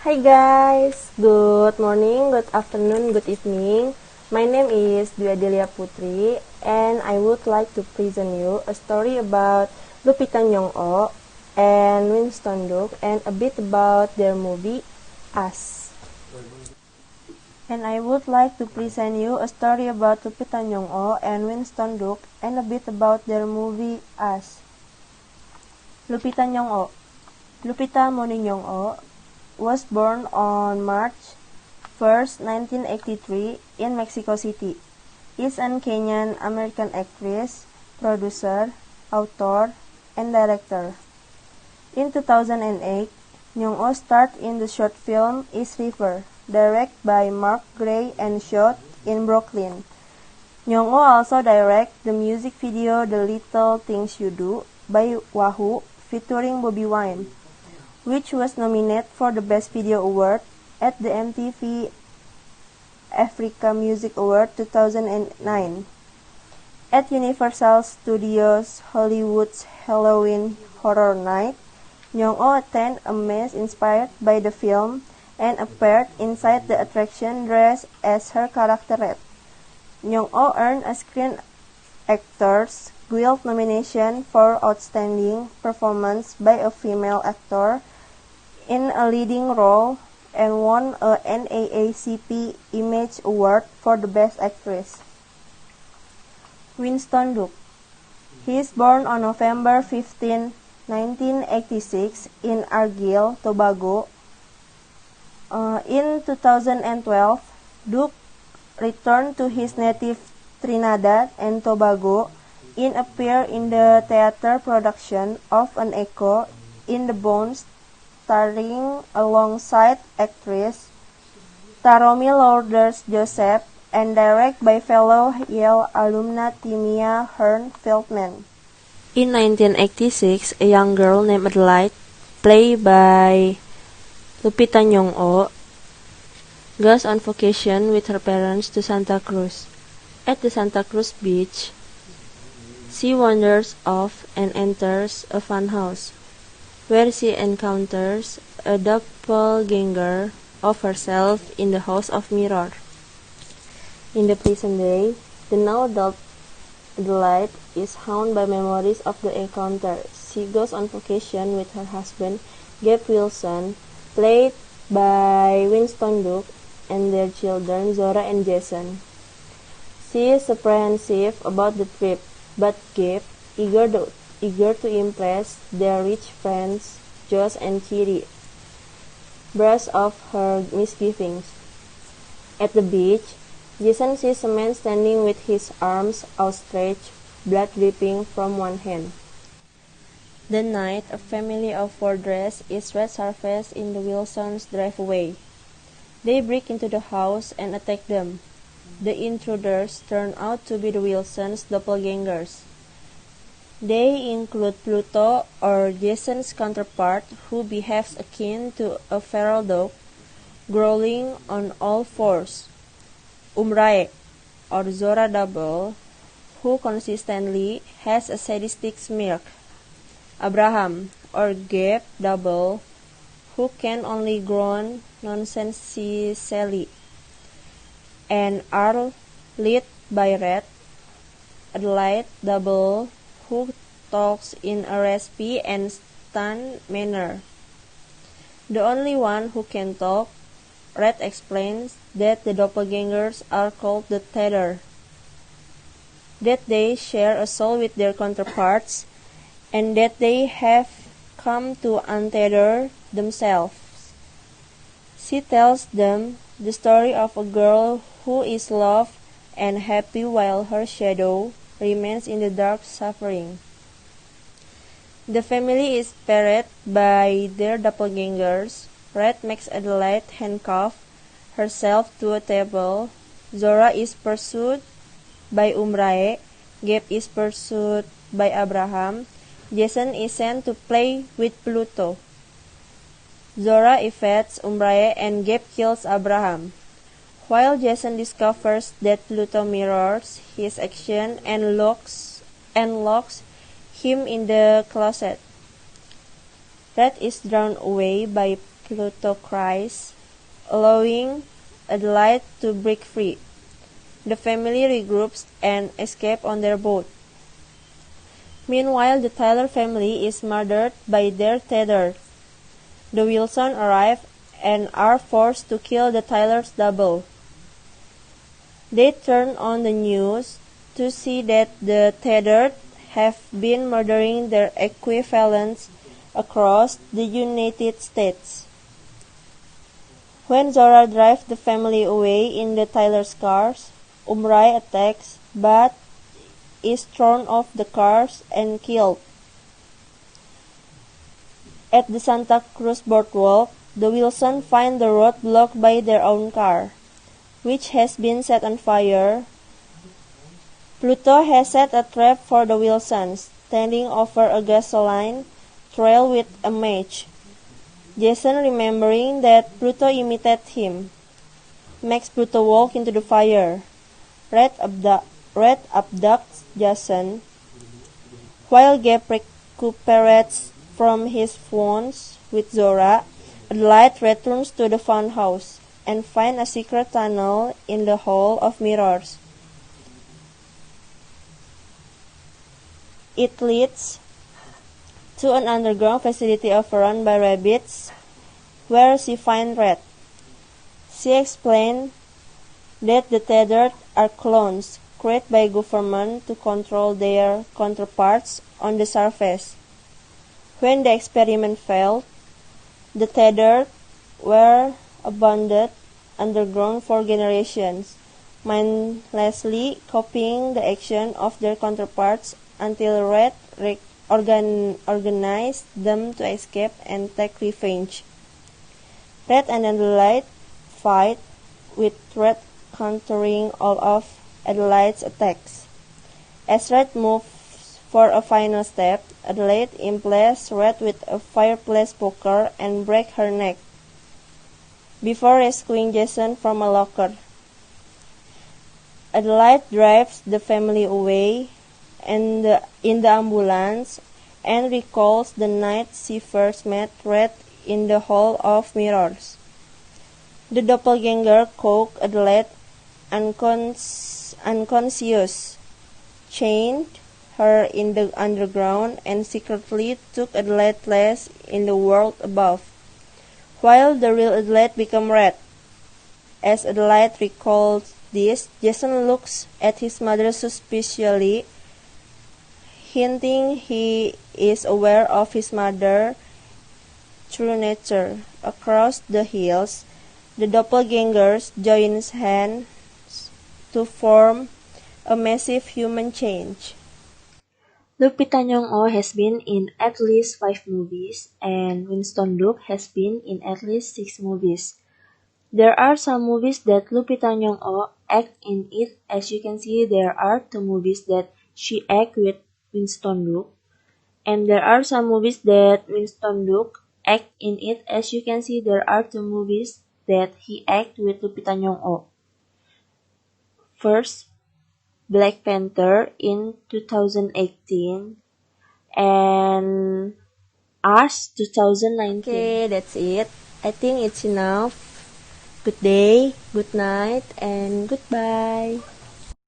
Hi guys, good morning, good afternoon, good evening. My name is Dwi Adelia Putri and I would like to present you a story about Lupita Nyong'o and Winston Duke and a bit about their movie Us. And I would like to present you a story about Lupita Nyong'o and Winston Duke and a bit about their movie Us. Lupita Nyong'o. Lupita Moni Nyong'o was born on March 1st, 1983 in Mexico City. Is an Kenyan-American actress, producer, author, and director. In 2008, Nyong'o starred in the short film East River, directed by Mark Gray and shot in Brooklyn. Nyong'o also directed the music video The Little Things You Do by Wahoo featuring Bobby Wine, which was nominated for the Best Video Award at the MTV Africa Music Award 2009. At Universal Studios Hollywood's Halloween Horror Night, Nyong'o attended a maze inspired by the film and appeared inside the attraction dressed as her character Red. Nyong'o earned a Screen Actors Guild nomination for Outstanding Performance by a Female Actor in a Leading Role and won a NAACP Image Award for the Best Actress. Winston Duke. He is born on November 15, 1986 in Argyll, Tobago. In 2012, Duke returned to his native Trinidad and Tobago and appeared in the theater production of An Echo in the Bones, starring alongside actress Taromi Lourdes Joseph and directed by fellow Yale alumna Timia Hearn-Feldman. In 1986, a young girl named Adelaide, played by Lupita Nyong'o, goes on vacation with her parents to Santa Cruz. At the Santa Cruz beach, she wanders off and enters a fun house, where she encounters a doppelganger of herself in the House of Mirror. In the present day, the now adult Adelaide is haunted by memories of the encounter. She goes on vacation with her husband, Gabe Wilson, played by Winston Duke, and their children, Zora and Jason. She is apprehensive about the trip, but Gabe, eager to impress their rich friends, Josh and Kitty, brushes off her misgivings. At the beach, Jason sees a man standing with his arms outstretched, blood dripping from one hand. That night, a family of four dressed is resurfaced in the Wilsons' driveway. They break into the house and attack them. The intruders turn out to be the Wilsons' doppelgangers. They include Pluto, or Jason's counterpart, who behaves akin to a feral dog, growling on all fours. Umrae, or Zora Double, who consistently has a sadistic smirk. Abraham, or Gabe Double, who can only groan nonsensically. And are led by Red, Adelaide Double, who talks in a raspy and stunned manner. The only one who can talk, Red explains that the doppelgangers are called the Tether, that they share a soul with their counterparts, and that they have come to untether themselves. She tells them the story of a girl who is loved and happy while her shadow remains in the dark suffering. The family is spared by their doppelgangers. Red makes Adelaide handcuff herself to a table. Zora is pursued by Umrae. Gabe is pursued by Abraham. Jason is sent to play with Pluto. Zora evades Umrae and Gabe kills Abraham, while Jason discovers that Pluto mirrors his action and locks him in the closet. Red is drawn away by Pluto cries, allowing Adelaide to break free. The family regroups and escape on their boat. Meanwhile, the Tyler family is murdered by their tether. The Wilson arrive and are forced to kill the Tyler's double. They turn on the news to see that the tethered have been murdering their equivalents across the United States. When Zora drives the family away in the Tyler's cars, Umrai attacks but is thrown off the cars and killed. At the Santa Cruz boardwalk, the Wilsons find the road blocked by their own car, which has been set on fire. Pluto has set a trap for the Wilsons, standing over a gasoline trail with a match. Jason, remembering that Pluto imitated him, makes Pluto walk into the fire. Red abducts Jason, while Gabe recuperates from his wounds with Zora. Adelaide returns to the funhouse and finds a secret tunnel in the Hall of Mirrors. It leads to an underground facility overrun by rabbits, where she finds Red. She explains that the tethered are clones created by government to control their counterparts on the surface. When the experiment failed, the tethered were abandoned underground for generations, mindlessly copying the action of their counterparts until Red organized them to escape and take revenge. Red and Adelaide fight, with Red countering all of Adelaide's attacks. As Red moves for a final step, Adelaide impales Red with a fireplace poker and breaks her neck, before rescuing Jason from a locker. Adelaide drives the family away in the ambulance and recalls the night she first met Red in the Hall of Mirrors. The doppelganger caught Adelaide unconscious, chained her in the underground, and secretly took Adelaide's place in the world above, while the real Adelaide became Red. As Adelaide recalls this, Jason looks at his mother suspiciously, hinting he is aware of his mother's true nature. Across the hills, the doppelgangers join hands to form a massive human change. Lupita Nyong'o has been in at least 5 movies, and Winston Duke has been in at least 6 movies. There are some movies that Lupita Nyong'o acts in it. As you can see, there are 2 movies that she acts with Winston Duke, and there are some movies that Winston Duke acts in it. As you can see, there are 2 movies that he acts with Lupita Nyong'o. First, Black Panther in 2018 and Us 2019. Okay, that's it. I think it's enough. Good day, good night, and goodbye.